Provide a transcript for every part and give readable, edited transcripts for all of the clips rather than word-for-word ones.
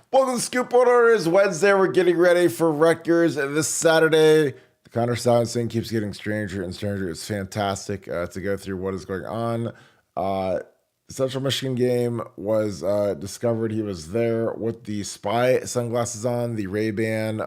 Welcome to Scoop Order. It's Wednesday. We're getting ready for Rutgers this Saturday. The Connor Stallions thing keeps getting stranger and stranger. It's fantastic to go through what is going on. The Central Michigan game was discovered. He was there with the spy sunglasses on, the Ray-Ban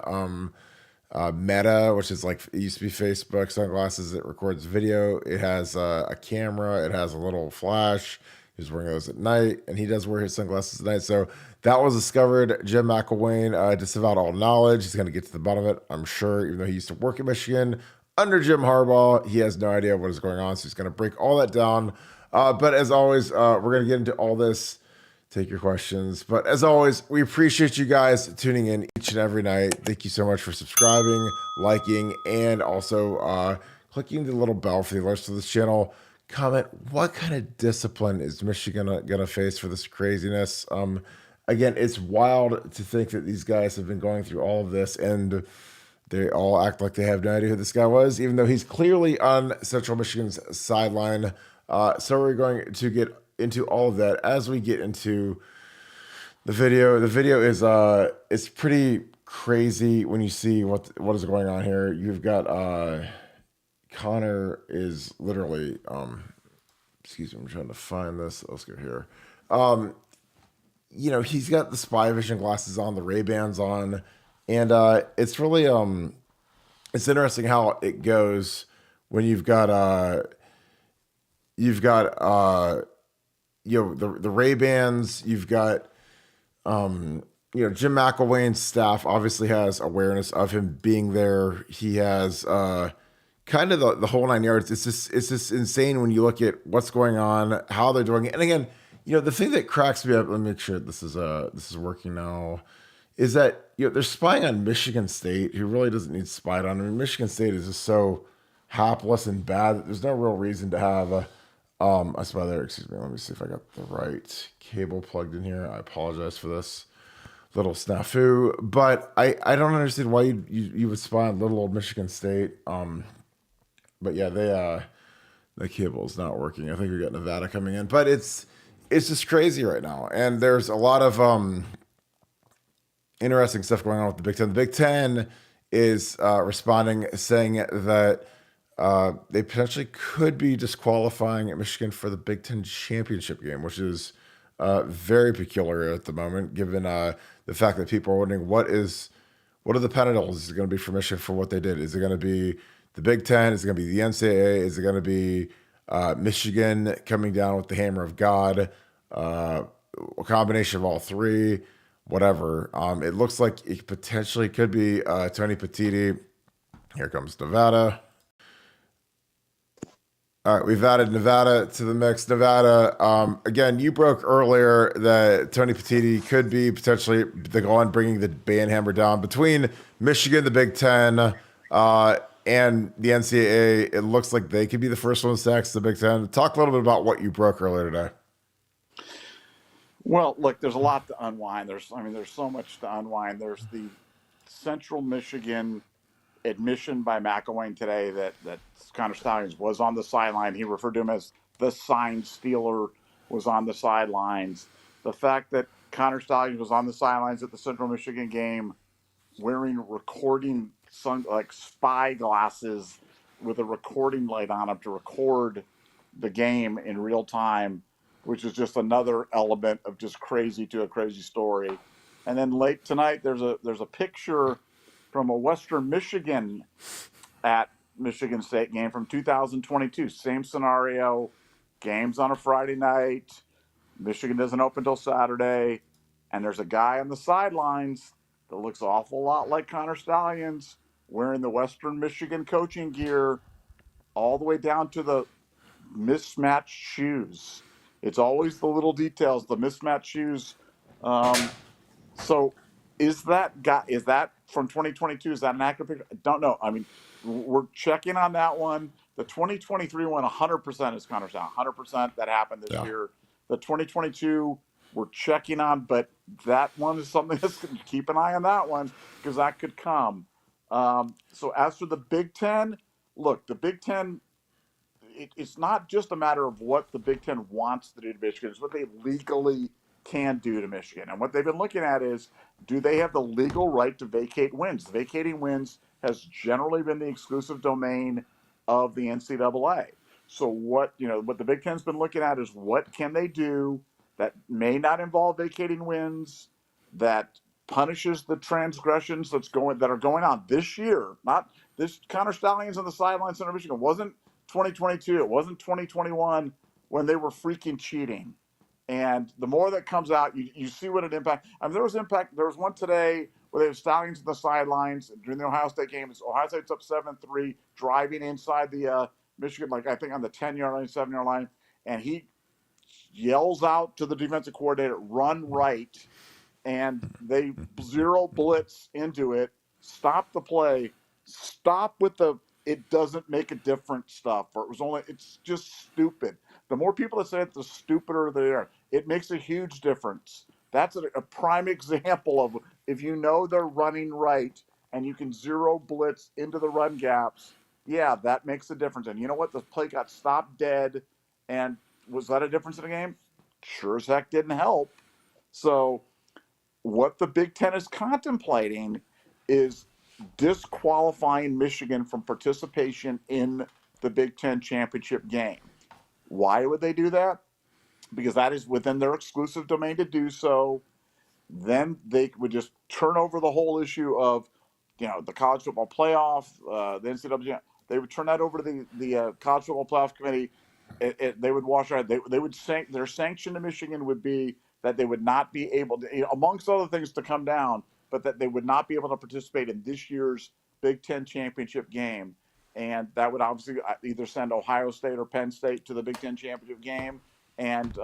Meta, which is like, it used to be Facebook sunglasses. It records video. It has a camera. It has a little flash. He's wearing those at night, and he does wear his sunglasses at night. So that was discovered. Jim McElwain disavowed all knowledge. He's going to get to the bottom of it, I'm sure, even though he used to work at Michigan under Jim Harbaugh. He has no idea what is going on, so he's going to break all that down. But as always, we're going to get into all this, take your questions. But as always, we appreciate you guys tuning in each and every night. Thank you so much for subscribing, liking, and also clicking the little bell for the alerts to this channel. Comment, what kind of discipline is Michigan gonna face for this craziness? Again, it's wild to think that these guys have been going through all of this and they all act like they have no idea who this guy was, even though he's clearly on Central Michigan's sideline. So we're going to get into all of that as we get into the video. The video is it's pretty crazy when you see what is going on here. You've got Connor is literally, excuse me, I'm trying to find this. Let's go here. You know, he's got the spy vision glasses on, the Ray-Bans on, and it's really, it's interesting how it goes when you've got, you know, the Ray-Bans, you've got, you know, Jim McElwain's staff obviously has awareness of him being there. He has, kind of the whole nine yards. It's just insane when you look at what's going on, how they're doing it. And again, you know, the thing that cracks me up, let me make sure this is working now, is that, you know, they're spying on Michigan State, who really doesn't need spied on. I mean, Michigan State is just so hapless and bad that there's no real reason to have a spy there. Excuse me, let me see if I got the right cable plugged in here. I apologize for this little snafu, but I don't understand why you would spy on little old Michigan State. But yeah, the cable's not working. I think we got Nevada coming in, but it's just crazy right now. And there's a lot of interesting stuff going on with the Big Ten. The Big Ten is responding, saying that they potentially could be disqualifying Michigan for the Big Ten championship game, which is very peculiar at the moment, given the fact that people are wondering what are the penalties going to be for Michigan for what they did. Is it going to be the Big Ten? Is it going to be the NCAA? Is it going to be Michigan coming down with the hammer of God? A combination of all three, whatever. It looks like it potentially could be Tony Petitti. Here comes Nevada. All right, we've added Nevada to the mix. Nevada, again, you broke earlier that Tony Petitti could be potentially the one bringing the band hammer down between Michigan, the Big Ten, and the NCAA. It looks like they could be the first ones to access the Big Ten. Talk a little bit about what you broke earlier today. Well, look, there's a lot to unwind. There's so much to unwind. There's the Central Michigan admission by McElwain today that Connor Stallions was on the sideline. He referred to him as the sign stealer, was on the sidelines. The fact that Connor Stallions was on the sidelines at the Central Michigan game wearing recording like spy glasses with a recording light on them to record the game in real time, which is just another element of just crazy to a crazy story. And then late tonight, there's a picture from a Western Michigan at Michigan State game from 2022. Same scenario, games on a Friday night. Michigan doesn't open till Saturday, and there's a guy on the sidelines that looks an awful lot like Connor Stallions wearing the Western Michigan coaching gear all the way down to the mismatched shoes. It's always the little details, the mismatched shoes. So is that from 2022? Is that an accurate picture? I don't know. I mean, we're checking on that one. The 2023 one, 100% is Connor Stallions. 100% that happened this year. The 2022, we're checking on, but that one is something that's going to keep an eye on that one because that could come. So as for the Big Ten, look, the Big Ten, it's not just a matter of what the Big Ten wants to do to Michigan. It's what they legally can do to Michigan. And what they've been looking at is, do they have the legal right to vacate wins? Vacating wins has generally been the exclusive domain of the NCAA. So what the Big Ten's been looking at is, what can they do that may not involve vacating wins, that punishes the transgressions that are going on this year. Not this. Connor Stallions on the sidelines, Center Michigan, wasn't 2022. It wasn't 2021 when they were freaking cheating. And the more that comes out, you see what it impact. I mean, there was impact. There was one today where they have Stallions on the sidelines during the Ohio State game. Ohio State's up 7-3, driving inside the Michigan, like I think on the 10-yard line, 7-yard line, and he yells out to the defensive coordinator, "Run right," and they zero blitz into it, stop the play, stop with the "it doesn't make a difference" stuff, or it's just stupid. The more people that say it, the stupider they are. It makes a huge difference. That's a prime example of, if you know they're running right and you can zero blitz into the run gaps, yeah, that makes a difference. And you know what? The play got stopped dead. And was that a difference in the game? Sure as heck didn't help. So what the Big Ten is contemplating is disqualifying Michigan from participation in the Big Ten championship game. Why would they do that? Because that is within their exclusive domain to do so. Then they would just turn over the whole issue of, the college football playoff, the NCAA. They would turn that over to the college football playoff committee. They would wash out. They would their sanction to Michigan would be that they would not be able to, amongst other things, to come down, but that they would not be able to participate in this year's Big Ten championship game. And that would obviously either send Ohio State or Penn State to the Big Ten championship game, and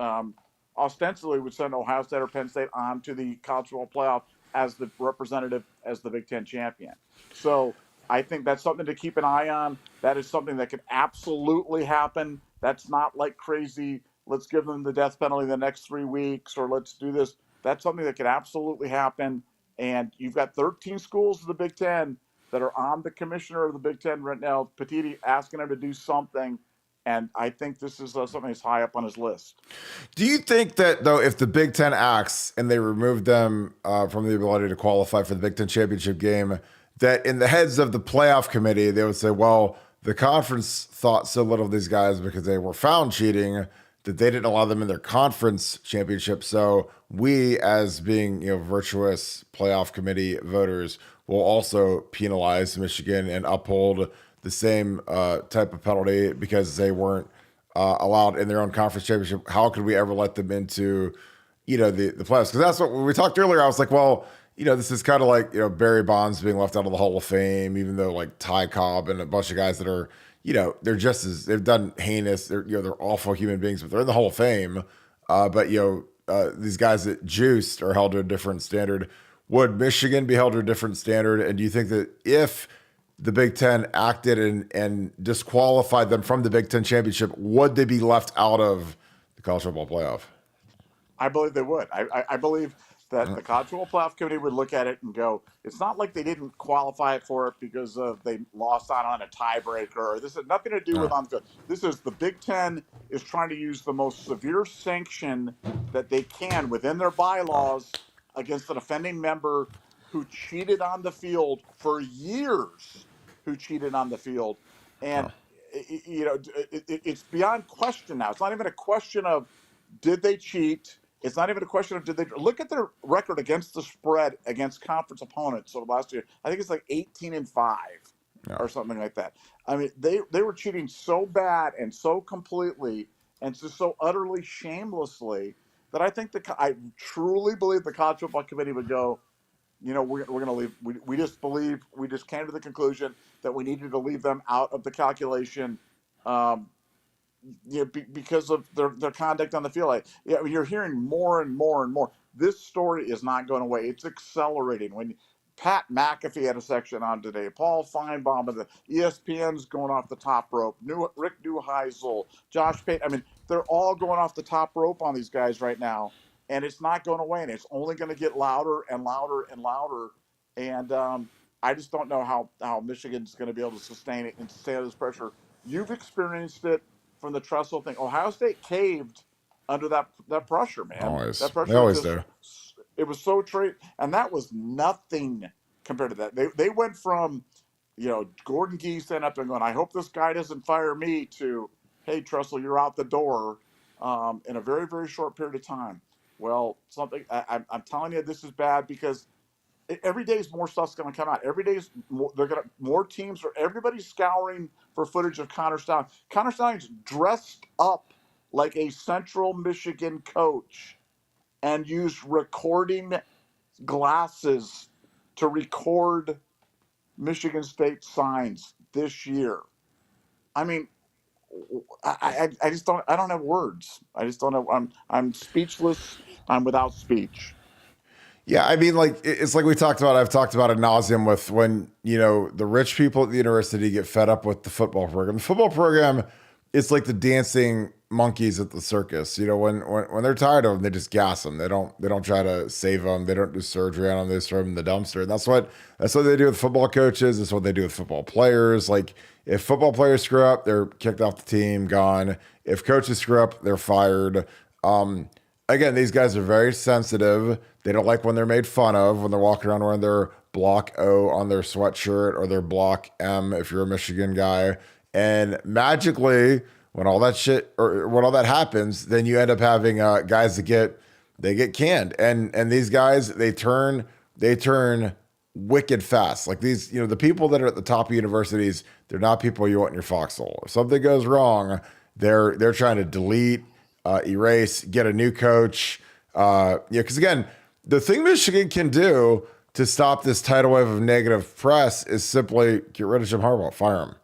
ostensibly would send Ohio State or Penn State on to the college football playoff as the representative, as the Big Ten champion. So I think that's something to keep an eye on. That is something that could absolutely happen. That's not like crazy, let's give them the death penalty the next 3 weeks, or let's do this. That's something that could absolutely happen. And you've got 13 schools of the Big Ten that are on the commissioner of the Big Ten right now, Petiti, asking him to do something. And I think this is something that's high up on his list. Do you think that, though, if the Big Ten acts and they remove them from the ability to qualify for the Big Ten championship game, that in the heads of the playoff committee, they would say, well, the conference thought so little of these guys because they were found cheating that they didn't allow them in their conference championship. So we, as being virtuous playoff committee voters, will also penalize Michigan and uphold the same type of penalty because they weren't allowed in their own conference championship. How could we ever let them into, the playoffs? Because that's what when we talked earlier. I was like, well, this is kind of like, Barry Bonds being left out of the Hall of Fame, even though like Ty Cobb and a bunch of guys that are, they're just as, they've done heinous, they're awful human beings, but they're in the Hall of Fame. But these guys that juiced are held to a different standard. Would Michigan be held to a different standard? And do you think that if the Big Ten acted and disqualified them from the Big Ten championship, would they be left out of the college football playoff? I believe they would. I believe that the college football playoff committee would look at it and go, it's not like they didn't qualify for it because they lost out on a tiebreaker, or this has nothing to do with on the field. This is the Big Ten is trying to use the most severe sanction that they can within their bylaws against an offending member who cheated on the field for years, and it's beyond question now. It's not even a question of did they cheat. It's not even a question of did they look at their record against the spread against conference opponents. So last year, I think it's like 18-5 or something like that. I mean, they were cheating so bad and so completely and just so utterly shamelessly that I truly believe the college football committee would go, we're going to leave. We just came to the conclusion that we needed to leave them out of the calculation. Because of their conduct on the field. You're hearing more and more and more. This story is not going away. It's accelerating. When Pat McAfee had a section on today, Paul Feinbaum of the ESPN's going off the top rope, Rick Neuheisel, Josh Payton. I mean, they're all going off the top rope on these guys right now, and it's not going away, and it's only going to get louder and louder and louder. And I just don't know how Michigan's going to be able to sustain it and sustain this pressure. You've experienced it from the Tressel thing. Ohio State caved under that pressure, man. Always. That They pressure always just do. it was so and that was nothing compared to that. They went from, Gordon Gee standing up and going, "I hope this guy doesn't fire me," to, "Hey, Tressel, you're out the door," in a very very short period of time. Well, I'm telling you, this is bad because every day is more stuff's going to come out. Every day is more, they're going to more teams or everybody's scouring for footage of Connor Stallion. Connor Stallion's dressed up like a Central Michigan coach and used recording glasses to record Michigan State signs this year. I mean, I just I don't have words. I just don't have. I'm speechless. I'm without speech. Yeah, I mean, like it's like we talked about. I've talked about ad nauseum with when the rich people at the university get fed up with the football program. The football program is like the dancing monkeys at the circus. When they're tired of them, they just gas them. They don't try to save them. They don't do surgery on them. They just throw them in the dumpster. And that's what they do with football coaches. That's what they do with football players. Like if football players screw up, they're kicked off the team, gone. If coaches screw up, they're fired. Again, these guys are very sensitive. They don't like when they're made fun of, when they're walking around wearing their block O on their sweatshirt or their block M if you're a Michigan guy. And magically, when all that shit or when all that happens, then you end up having guys that get canned. And these guys, they turn wicked fast. Like these, the people that are at the top of universities, they're not people you want in your foxhole. If something goes wrong, they're trying to delete, erase, get a new coach. Because again, the thing Michigan can do to stop this tidal wave of negative press is simply get rid of Jim Harbaugh, fire him.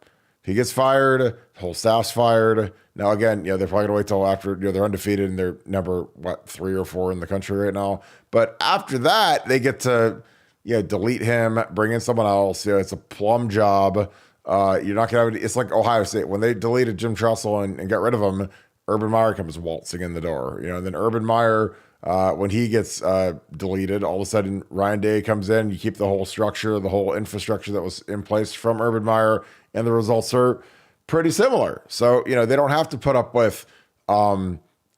If he gets fired, the whole staff's fired. Now, again, they're probably gonna wait till after they're undefeated and they're number 3 or 4 in the country right now. But after that, they get to delete him, bring in someone else. It's a plum job. You're not gonna have it's like Ohio State when they deleted Jim Tressel and got rid of him. Urban Meyer comes waltzing in the door, and then Urban Meyer, when he gets deleted, all of a sudden Ryan Day comes in. You keep the whole structure, the whole infrastructure that was in place from Urban Meyer, and the results are pretty similar. So, they don't have to put up with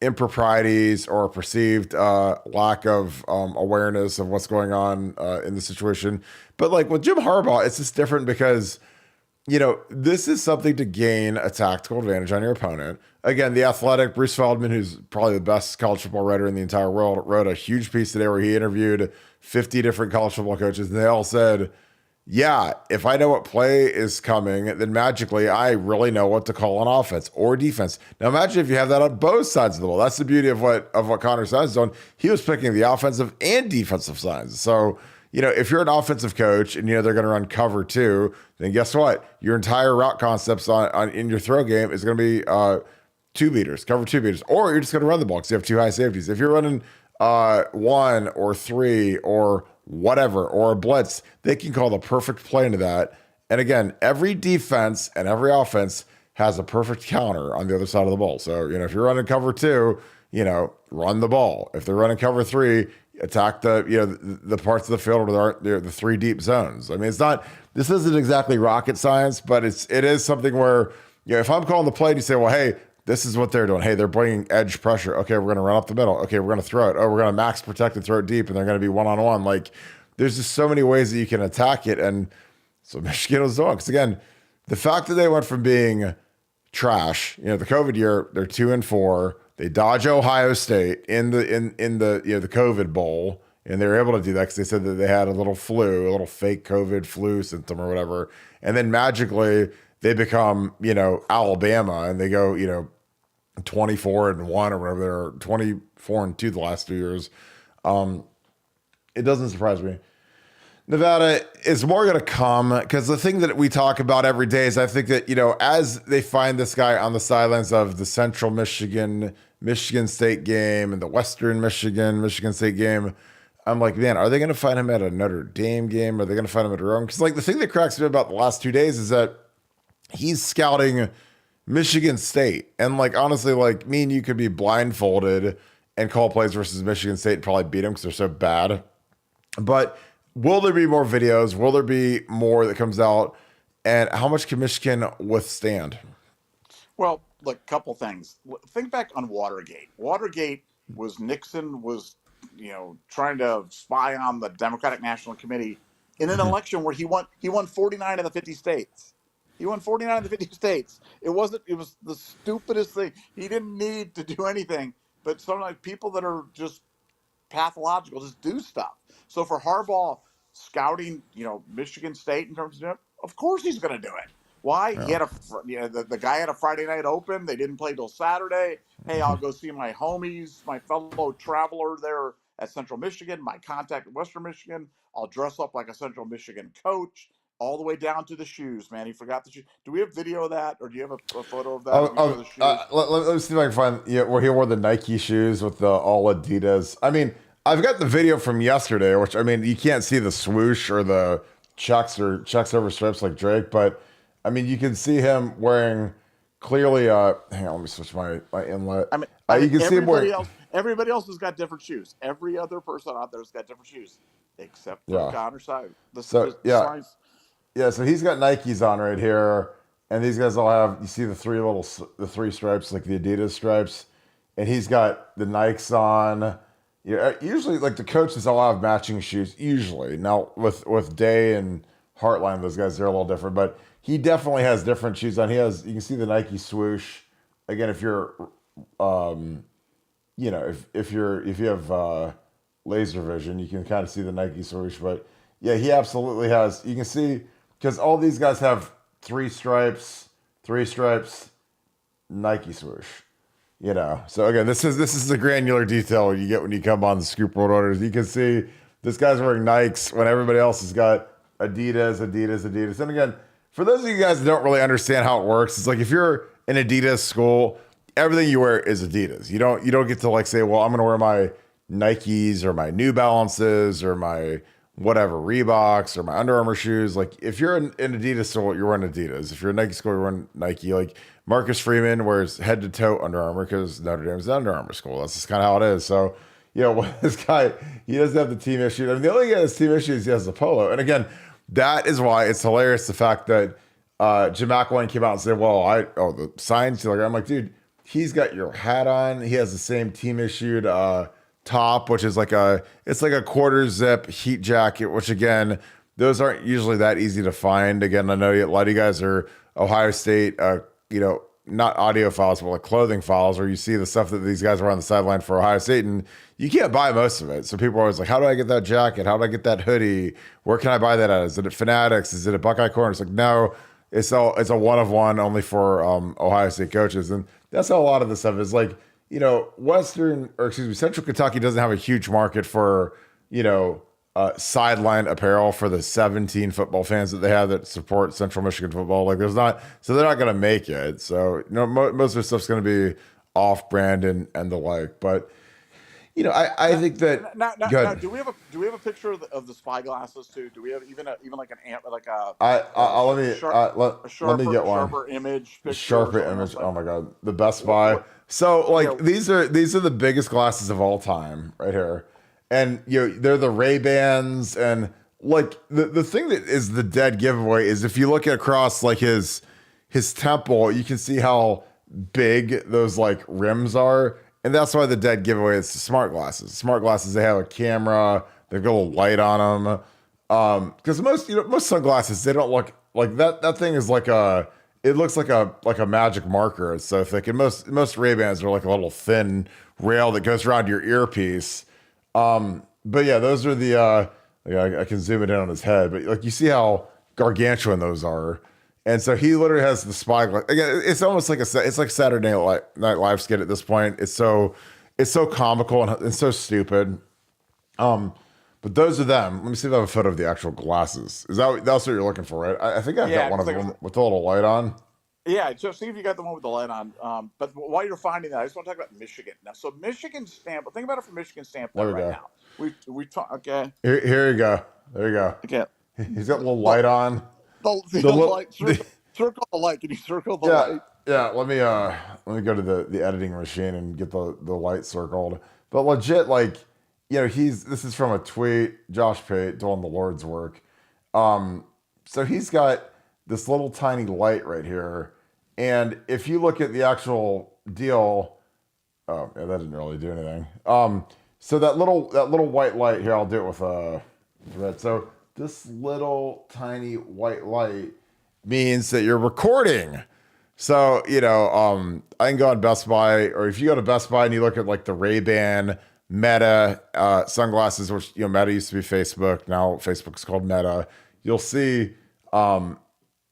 improprieties or perceived lack of awareness of what's going on in the situation. But like with Jim Harbaugh, it's just different because this is something to gain a tactical advantage on your opponent. Again, The Athletic, Bruce Feldman, who's probably the best college football writer in the entire world, wrote a huge piece today where he interviewed 50 different college football coaches, and they all said, yeah, if I know what play is coming, then magically I really know what to call on offense or defense. Now imagine if you have that on both sides of the ball. That's the beauty of what Connor Stalions done. He was picking the offensive and defensive sides. So if you're an offensive coach and they're going to run cover 2, then guess what? Your entire route concepts on in your throw game is going to be 2 beaters, cover 2 beaters, or you're just going to run the ball because you have 2 high safeties. If you're running 1 or 3 or whatever or a blitz, they can call the perfect play into that. And again, every defense and every offense has a perfect counter on the other side of the ball. So if you're running cover 2, run the ball. If they're running cover 3, attack the parts of the field where there aren't the 3 deep zones. I mean, this isn't exactly rocket science, but it is something where if I'm calling the play and you say, well, hey, this is what they're doing. Hey, they're bringing edge pressure. Okay, we're going to run up the middle. Okay, we're going to throw it. Oh, we're going to max protect and throw it deep, and they're going to be one-on-one. Like, there's just so many ways that you can attack it, and so Michigan was doing. Because again, the fact that they went from being trash, the COVID year, they're 2-4. They dodge Ohio State in the the COVID bowl, and they were able to do that because they said that they had a little fake COVID flu symptom or whatever, and then magically they become Alabama and they go 24-1 or whatever. They're 24-2 the last 2 years. It doesn't surprise me. Nevada is more going to come because the thing that we talk about every day is I think that, as they find this guy on the sidelines of the Central Michigan State game and the Western Michigan State game, I'm like, man, are they going to find him at a Notre Dame game? Are they going to find him at Rome? Because the thing that cracks me about the last 2 days is that he's scouting Michigan State. And honestly, me and you could be blindfolded and call plays versus Michigan State and probably beat them because they're so bad. But will there be more videos? Will there be more that comes out? And how much can Michigan withstand? Well, look, couple things. Think back on Watergate. Watergate was Nixon was, trying to spy on the Democratic National Committee in an election where he won 49 of the 50 states. He won 49 of the 50 states. It was the stupidest thing. He didn't need to do anything, but sometimes people that are just pathological, just do stuff. So for Harbaugh scouting, Michigan State in terms of course he's going to do it. Why? He Yeah. had the guy had a Friday night open. They didn't play till Saturday. Hey, I'll go see my homies, my fellow traveler there at Central Michigan, my contact in Western Michigan. I'll dress up like a Central Michigan coach, all the way down to the shoes. Man, he forgot the shoes. Do we have video of that, or do you have a photo of that? Oh, Let me show the shoes. let me see if I can find where he wore the Nike shoes with the all Adidas. I mean, I've got the video from yesterday, which I mean, you can't see the swoosh or the chucks over strips like Drake, but I mean, you can see him wearing clearly. Hang on, let me switch my inlet. You can see him wearing. Everybody else has got different shoes. Every other person out there has got different shoes, except for Yeah. Connor side. So The yeah, signs. yeah. So he's got Nikes on right here, and these guys all have. You see the three stripes, like the Adidas stripes, and he's got the Nikes on. Yeah, usually like the coaches all have matching shoes. Usually, now with Day and Heartline, those guys they're a little different, but he definitely has different shoes on. You can see the Nike swoosh. Again, if you're, if you have laser vision, you can kind of see the Nike swoosh. But yeah, he absolutely has. You can see because all these guys have three stripes, Nike swoosh. So again, this is the granular detail you get when you come on the Scoop World Orders. You can see this guy's wearing Nikes when everybody else has got Adidas. And again, for those of you guys that don't really understand how it works, it's like if you're an Adidas school, everything you wear is Adidas. You don't get to like say, well, I'm gonna wear my Nikes or my New Balances or my whatever Reeboks or my Under Armour shoes. Like if you're an Adidas school, you're wearing Adidas. If you're a Nike school, you're wearing Nike. Like Marcus Freeman wears head to toe Under Armour because Notre Dame's an Under Armour school. That's just kind of how it is. So this guy, he doesn't have the team issue. I mean, the only guy that's team issue is he has the polo. And again, that is why it's hilarious the fact that Jim McElwain came out and said, well, the signs. I'm like, dude, he's got your hat on. He has the same team issued top, which is it's like a quarter zip heat jacket, which again, those aren't usually that easy to find. Again, I know a lot of you guys are Ohio State, not audio files, but like clothing files, or you see the stuff that these guys were on the sideline for Ohio State, and you can't buy most of it. So people are always like, how do I get that jacket? How do I get that hoodie? Where can I buy that at? Is it at Fanatics? Is it at Buckeye Corner? It's like, no, it's a one of one only for Ohio State coaches. And that's how a lot of this stuff is like, Central Kentucky doesn't have a huge market for, sideline apparel for the 17 football fans that they have that support Central Michigan football. Like there's not, so they're not going to make it. So, most of their stuff's going to be off brand and the like, but I think that now, do we have a picture of the spy glasses too? Do we have even like an amp like a let me get one. sharper image picture? Sharper image. Oh my god, the Best Buy. So these are the biggest glasses of all time right here, and they're the Ray-Bans, and like the thing that is the dead giveaway is if you look at across like his temple, you can see how big those like rims are. And that's why the dead giveaway is the smart glasses. Smart glasses, they have a camera, they've got a little light on them. Because most sunglasses, they don't look like that. That thing is it looks like a magic marker. It's so thick. And most Ray-Bans are like a little thin rail that goes around your earpiece. But yeah, those are the I can zoom it in on his head, but like you see how gargantuan those are. And so he literally has the spy glass. Again, it's almost like it's like Saturday Night Live skit at this point. It's so comical and so stupid. But those are them. Let me see if I have a photo of the actual glasses. That's what you're looking for, right? I think I've got one of them with the little light on. Yeah, just see if you got the one with the light on. But while you're finding that, I just want to talk about Michigan now. So Michigan stamp. Think about it from Michigan standpoint right now. We talk. Okay. Here you go. There you go. Okay. He's got a little light on. The light. Circle the light. Can you circle the light? Yeah. Let me go to the editing machine and get the light circled. But legit, this is from a tweet. Josh Pate doing the Lord's work. So he's got this little tiny light right here, And if you look at the actual deal, oh yeah, that didn't really do anything. So that little white light here, I'll do it with red. So this little tiny white light means that you're recording. So, I can go on Best Buy, or if you go to Best Buy and you look at like the Ray-Ban Meta sunglasses, which, Meta used to be Facebook. Now Facebook's called Meta. You'll see that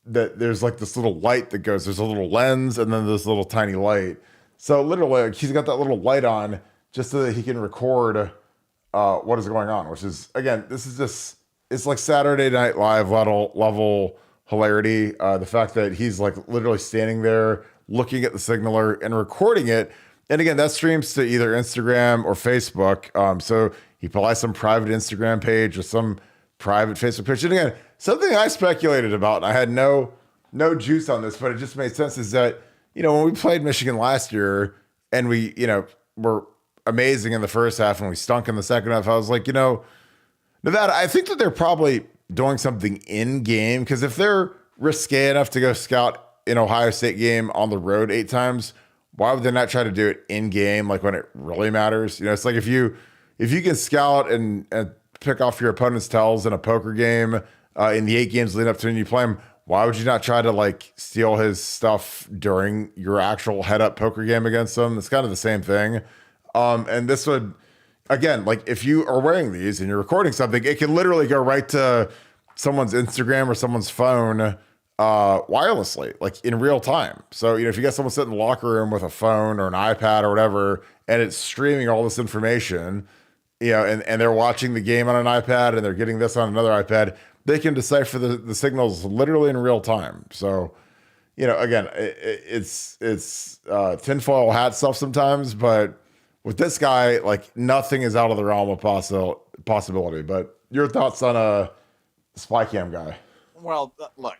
there's like this little light that goes, there's a little lens and then this little tiny light. So literally, like, he's got that little light on just so that he can record what is going on, which is, again, this is just, it's like Saturday Night Live level hilarity. The fact that he's like literally standing there looking at the signaler and recording it. And again, that streams to either Instagram or Facebook. So he probably has some private Instagram page or some private Facebook page. And again, something I speculated about, and I had no juice on this, but it just made sense, is that, when we played Michigan last year and we, were amazing in the first half and we stunk in the second half, I was like, Nevada, I think that they're probably doing something in game, because if they're risque enough to go scout an Ohio State game on the road 8 times, why would they not try to do it in game, like when it really matters? It's like if you can scout and pick off your opponent's tells in a poker game in the 8 games leading up to when you play him, why would you not try to like steal his stuff during your actual head up poker game against him? It's kind of the same thing. And this would, again, like if you are wearing these and you're recording something, it can literally go right to someone's Instagram or someone's phone wirelessly, like in real time. So, if you got someone sitting in the locker room with a phone or an iPad or whatever, and it's streaming all this information, and they're watching the game on an iPad and they're getting this on another iPad, they can decipher the signals literally in real time. So, again, it's tinfoil hat stuff sometimes, but with this guy, like nothing is out of the realm of possibility. But your thoughts on a spy cam guy? Well, look,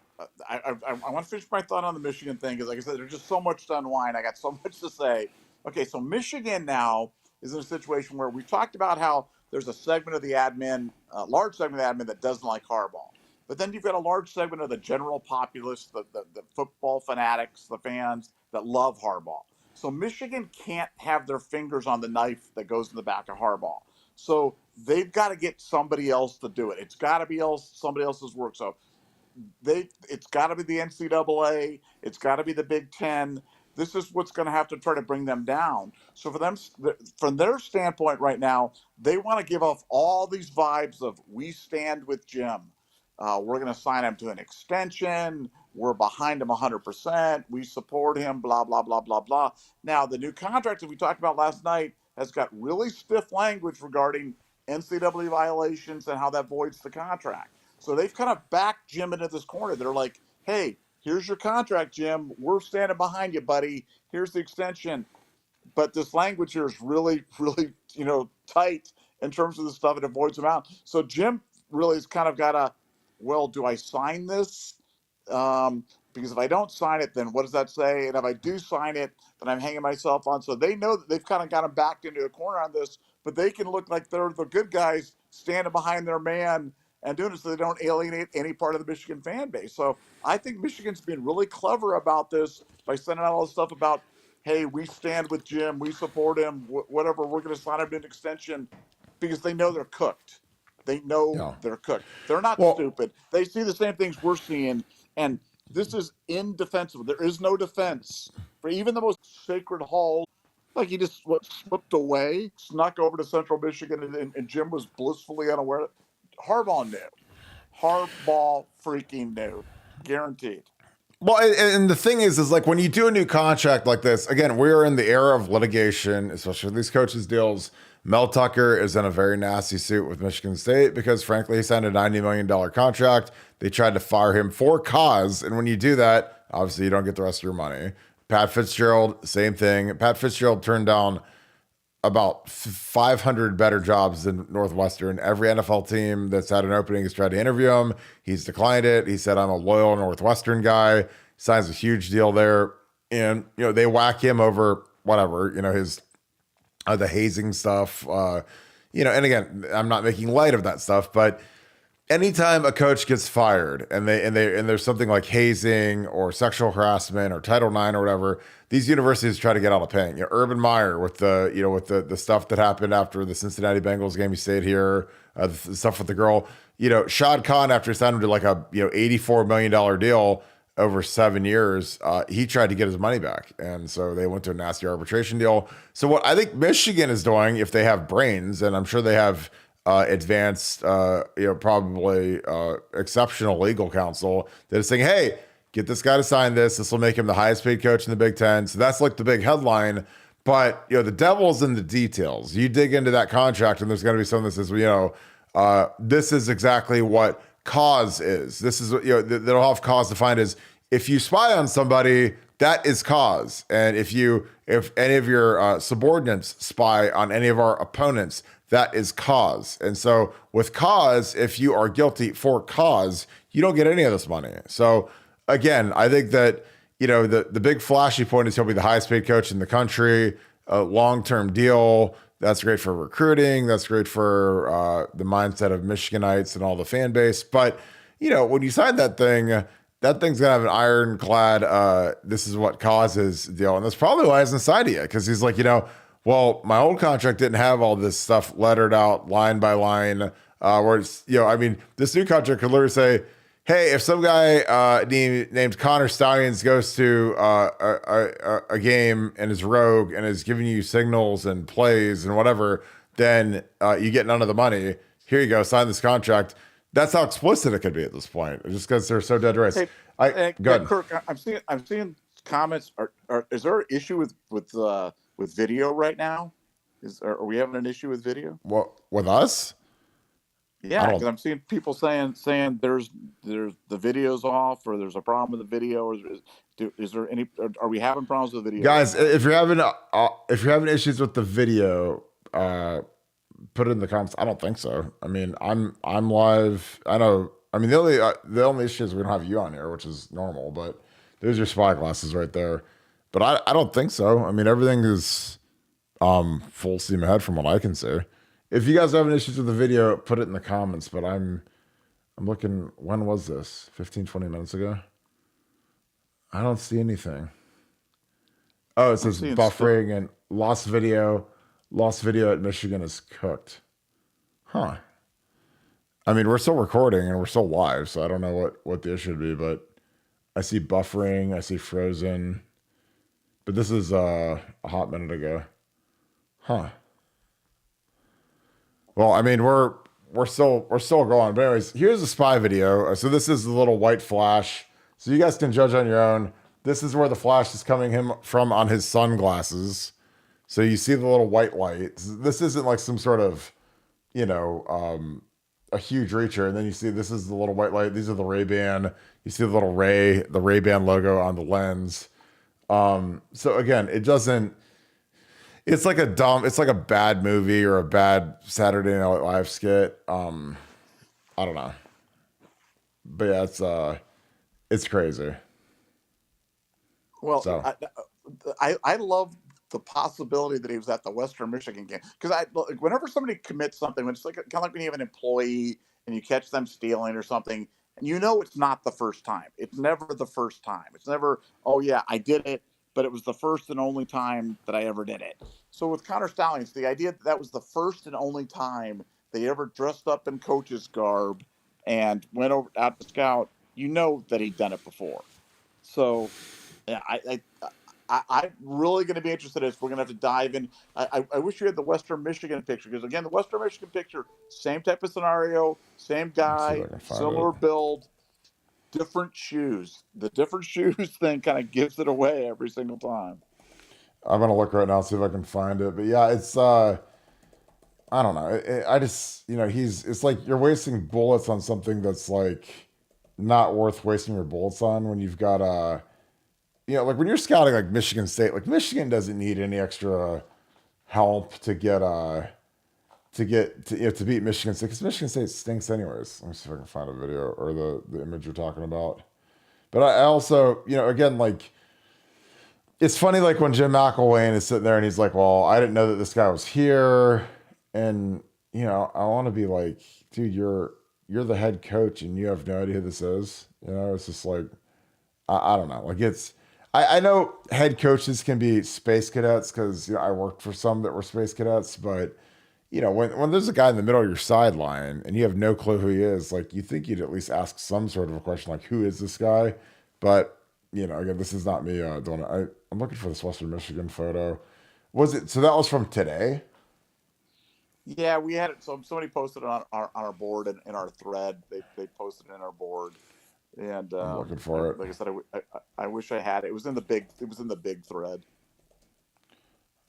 I want to finish my thought on the Michigan thing because, like I said, there's just so much to unwind. I got so much to say. Okay, so Michigan now is in a situation where we talked about how there's a segment of the admin, a large segment of the admin that doesn't like Harbaugh. But then you've got a large segment of the general populace, the football fanatics, the fans that love Harbaugh. So Michigan can't have their fingers on the knife that goes in the back of Harbaugh. So they've got to get somebody else to do it. It's got to be somebody else's work. So it's got to be the NCAA. It's got to be the Big Ten. This is what's going to have to try to bring them down. So for them, from their standpoint right now, they want to give off all these vibes of we stand with Jim. We're going to sign him to an extension. We're behind him 100%. We support him, blah, blah, blah, blah, blah. Now, the new contract that we talked about last night has got really stiff language regarding NCAA violations and how that voids the contract. So they've kind of backed Jim into this corner. They're like, hey, here's your contract, Jim. We're standing behind you, buddy. Here's the extension. But this language here is really, really, tight in terms of the stuff it avoids them out. So Jim really has kind of got a, well, do I sign this? Because if I don't sign it, then what does that say? And if I do sign it, then I'm hanging myself on. So they know that they've kind of got him backed into a corner on this, but they can look like they're the good guys standing behind their man and doing it so they don't alienate any part of the Michigan fan base. So I think Michigan's been really clever about this by sending out all this stuff about, hey, we stand with Jim, we support him, whatever, we're going to sign him to an extension, because they know they're cooked. They know Yeah. they're cooked. They're not stupid. They see the same things we're seeing, and this is indefensible. There is no defense for even the most sacred hall. Like he just slipped away, snuck over to Central Michigan, and Jim was blissfully unaware. Harbaugh knew. Harbaugh freaking knew. Guaranteed. Well, and the thing is like when you do a new contract like this, again, we're in the era of litigation, especially with these coaches' deals. Mel Tucker is in a very nasty suit with Michigan State because, frankly, he signed a $90 million contract. They tried to fire him for cause. And when you do that, obviously you don't get the rest of your money. Pat Fitzgerald, same thing. Pat Fitzgerald turned down about 500 better jobs than Northwestern. Every NFL team that's had an opening has tried to interview him. He's declined it. He said, I'm a loyal Northwestern guy. Signs a huge deal there. And, they whack him over whatever, his the hazing stuff. And again, I'm not making light of that stuff, but anytime a coach gets fired and there's something like hazing or sexual harassment or Title IX or whatever, these universities try to get out of paying. Urban Meyer with the stuff that happened after the Cincinnati Bengals game, he stayed here. The stuff with the girl, Shad Khan, after he signed him to like a $84 million deal over 7 years, he tried to get his money back, and so they went to a nasty arbitration deal. So what I think Michigan is doing, if they have brains, and I'm sure they have advanced, probably exceptional legal counsel, that is saying, hey, get this guy to sign this. This will make him the highest paid coach in the Big Ten. So that's like the big headline. But the devil's in the details. You dig into that contract, and there's going to be something that says, this is exactly what cause is. This is that'll have cause defined as if you spy on somebody, that is cause. And if any of your subordinates spy on any of our opponents, that is cause. And so with cause, if you are guilty for cause, you don't get any of this money. So again, I think that, the big flashy point is he'll be the highest paid coach in the country, a long-term deal. That's great for recruiting. That's great for the mindset of Michiganites and all the fan base. But, when you sign that thing's going to have an ironclad, this is what causes deal. And that's probably why he's inside of you, because he's like, well, my old contract didn't have all this stuff lettered out line by line, where it's, this new contract could literally say, hey, if some guy named Connor Stallions goes to a game and is rogue and is giving you signals and plays and whatever, then you get none of the money. Here you go, sign this contract. That's how explicit it could be at this point, just because they're so dead to rights. Hey, Kirk, I'm seeing comments. Is there an issue with video right now? Are we having an issue with video? What, with us? Yeah, because I'm seeing people saying there's the video's off, or there's a problem with the video, or is there any? Are we having problems with the video? Guys, if you're having issues with the video, put it in the comments. I don't think so. I'm live. I know. The only issue is we don't have you on here, which is normal. But there's your spy glasses right there. But I don't think so. Everything is full steam ahead from what I can see. If you guys are having issues with the video, put it in the comments. But I'm looking, when was this? 15, 20 minutes ago? I don't see anything. Oh, it says buffering and lost video at Michigan is cooked. Huh. We're still recording and we're still live, so I don't know what the issue would be, but I see buffering, I see frozen. But this is a hot minute ago. Huh. Well, we're still going. But anyways, here's a spy video. So this is the little white flash. So you guys can judge on your own. This is where the flash is coming from on his sunglasses. So you see the little white light. This isn't like some sort of, a huge reacher. And then you see this is the little white light. These are the Ray-Ban. You see the Ray-Ban logo on the lens. So again, it's like a bad movie or a bad Saturday Night Live skit. I don't know. But yeah, it's crazy. Well, so. I love the possibility that he was at the Western Michigan game, because whenever somebody commits something, when it's like kind of like when you have an employee and you catch them stealing or something, and it's not the first time. It's never the first time. It's never, oh yeah, I did it, but it was the first and only time that I ever did it. So with Connor Stallions, the idea that was the first and only time they ever dressed up in coach's garb and went out to scout, that he'd done it before. So yeah, I'm really going to be interested if we're going to have to dive in. I wish you had the Western Michigan picture, because again, the Western Michigan picture, same type of scenario, same guy, similar build, different shoes. The different shoes thing kind of gives it away every single time. I'm going to look right now, see if I can find it. But yeah, it's, I don't know. I just, it's like you're wasting bullets on something that's like not worth wasting your bullets on when you've got, like when you're scouting like Michigan State, like Michigan doesn't need any extra help to beat Michigan State, because Michigan State stinks anyways. Let me see if I can find a video or the image you're talking about. But I also, again, like, it's funny, like when Jim McElwain is sitting there and he's like, well, I didn't know that this guy was here. And, I want to be like, dude, you're you're the head coach and you have no idea who this is. It's just like I don't know. Like I know head coaches can be space cadets because I worked for some that were space cadets, but when there's a guy in the middle of your sideline and you have no clue who he is, like you think you'd at least ask some sort of a question like, who is this guy? But again, this is not me doing it. I'm looking for this Western Michigan photo. Was it so that was from today? Yeah, we had it. So somebody posted it on our board and in our thread. They posted it in our board, and I'm looking for it. like I said, I wish I had it. It was in the big thread.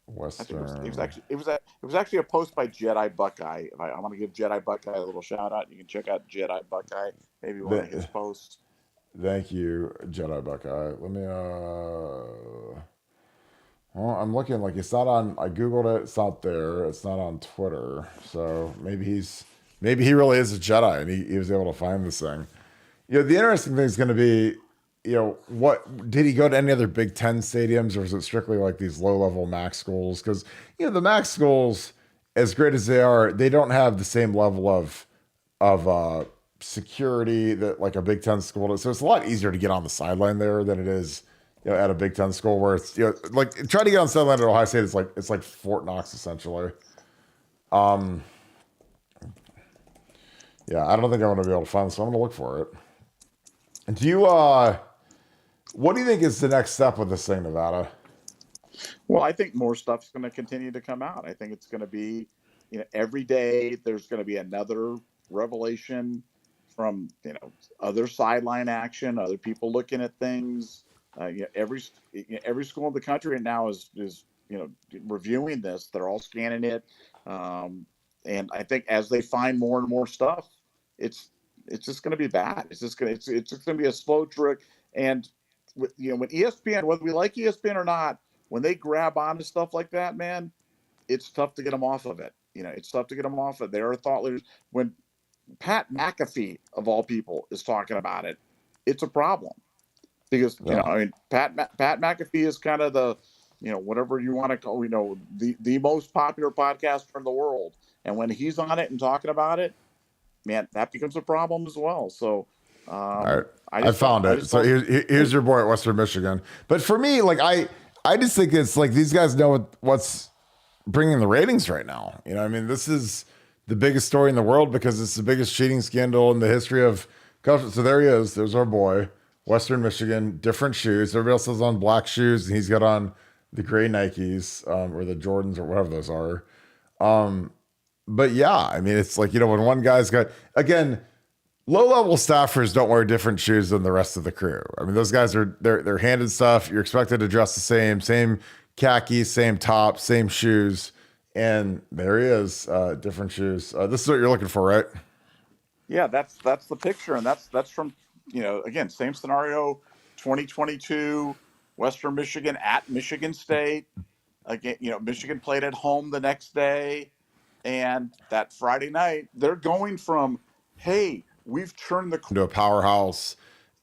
I think Western. it was actually a post by Jedi Buckeye. I want to give Jedi Buckeye a little shout out. You can check out Jedi Buckeye, maybe one of his Th- posts. Thank you, Jedi Buckeye. Let me well, I'm looking like it's not on. I googled it. It's not there. It's not on Twitter. So maybe he really is a Jedi and he was able to find this thing. The interesting thing is going to be, what did he go to any other Big Ten stadiums, or is it strictly like these low level MAC schools? Because the MAC schools, as great as they are, they don't have the same level of security that like a Big Ten school does. So it's a lot easier to get on the sideline there than it is, at a Big Ten school where it's like trying to get on the sideline at Ohio State. It's like Fort Knox essentially. Yeah, I don't think I'm going to be able to find this, so I'm going to look for it. And what do you think is the next step with this thing, Nevada? Well, I think more stuff's going to continue to come out. I think it's going to be, every day there's going to be another revelation from, other sideline action, other people looking at things. Every school in the country now is reviewing this. They're all scanning it, and I think as they find more and more stuff, it's it's just going to be bad. It's just going to be a slow trick. And when ESPN, whether we like ESPN or not, when they grab onto stuff like that, man, it's tough to get them off of it. It's tough to get them off of it. They are thought leaders. When Pat McAfee, of all people, is talking about it, it's a problem because Yeah. I mean, Pat McAfee is kind of the whatever you want to call the most popular podcaster in the world, and when he's on it and talking about it, man, that becomes a problem as well. So All right. I I just don't. found I it. just So don't. here's your boy at Western Michigan. But for me, like I just think it's like these guys know what's bringing the ratings right now. I mean, this is the biggest story in the world because it's the biggest cheating scandal in the history of culture. So there he is. There's our boy, Western Michigan, different shoes. Everybody else has on black shoes, and he's got on the gray Nikes, or the Jordans or whatever those are. But yeah, I mean, it's like, when one guy's got, again, low level staffers don't wear different shoes than the rest of the crew. I mean, those guys they're handed stuff. You're expected to dress the same khakis, same top, same shoes. And there he is, different shoes. This is what you're looking for, right? Yeah, that's the picture, and that's from again, same scenario, 2022, Western Michigan at Michigan State. Again, Michigan played at home the next day, and that Friday night they're going from, hey, we've turned the Into a powerhouse.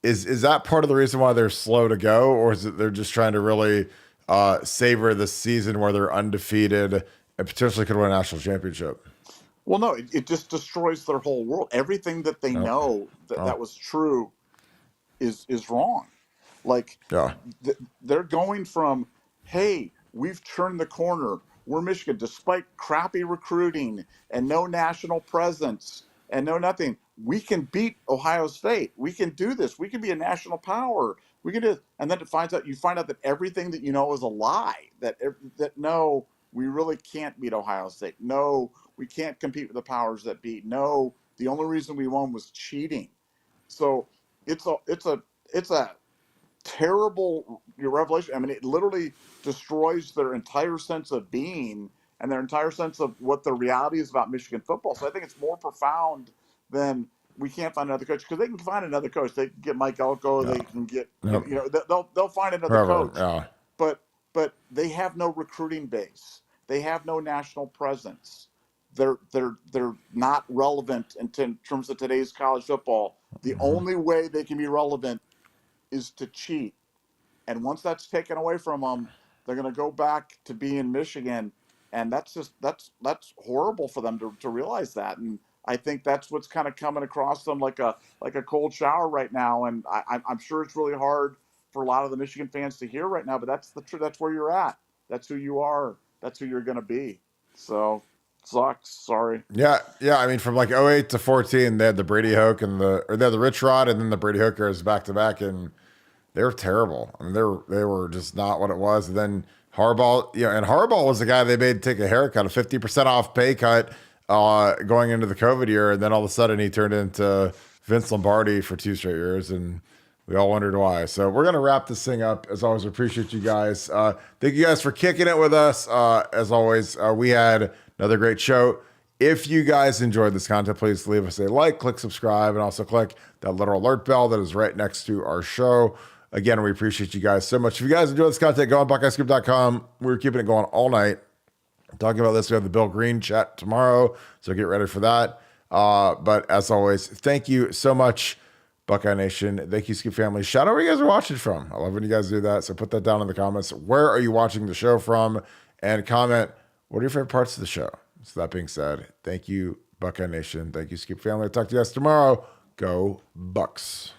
Is that part of the reason why they're slow to go, or is it they're just trying to really savor the season where they're undefeated and potentially could win a national championship? well, no, it just destroys their whole world. Everything that they No. know that Oh, was true is wrong. Like yeah. they're going from, hey, we've turned the corner. We're Michigan, despite crappy recruiting and no national presence and no nothing. We can beat Ohio State. We can do this. We can be a national power. We can do it. And then you find out that everything that you know is a lie. That no, we really can't beat Ohio State. No, we can't compete with the powers that be. No, the only reason we won was cheating. So it's a terrible revelation. I mean, it literally destroys their entire sense of being and their entire sense of what the reality is about Michigan football. So I think it's more profound than we can't find another coach because they can find another coach. They can get Mike Elko. Yeah. They can get Yep. they'll find another Whoever. coach, Yeah. but they have no recruiting base. They have no national presence. They're not relevant in terms of today's college football. The Hmm. only way they can be relevant is to cheat. And once that's taken away from them, they're going to go back to being Michigan, and that's horrible for them to realize that. And I think that's what's kind of coming across them like a cold shower right now, and I'm sure it's really hard for a lot of the Michigan fans to hear right now. But that's where you're at. That's who you are. That's who you're going to be. So sucks. Sorry. Yeah, yeah. I mean, from like '08 to 14, they had the Brady Hoke or they had the Rich Rod and then the Brady Hookers back to back, and they were terrible. I mean, they were just not what it was. And then Harbaugh, and Harbaugh was the guy they made take a haircut, a 50% off pay cut, going into the COVID year, and then all of a sudden he turned into Vince Lombardi for 2 straight years, and we all wondered why. So we're gonna wrap this thing up. As always, appreciate you guys. Thank you guys for kicking it with us. As always, we had another great show. If you guys enjoyed this content, please leave us a like, click subscribe, and also click that little alert bell that is right next to our show. Again, we appreciate you guys so much. If you guys enjoy this content, go on BuckeyeScoop.com. We're keeping it going all night. Talking about this, we have the Bill Green chat tomorrow, so get ready for that. But as always, thank you so much, Buckeye Nation. Thank you, Scoop family. Shout out where you guys are watching from. I love when you guys do that, so put that down in the comments. Where are you watching the show from? And comment, what are your favorite parts of the show? So that being said, thank you, Buckeye Nation. Thank you, Scoop family. I'll talk to you guys tomorrow. Go Bucks.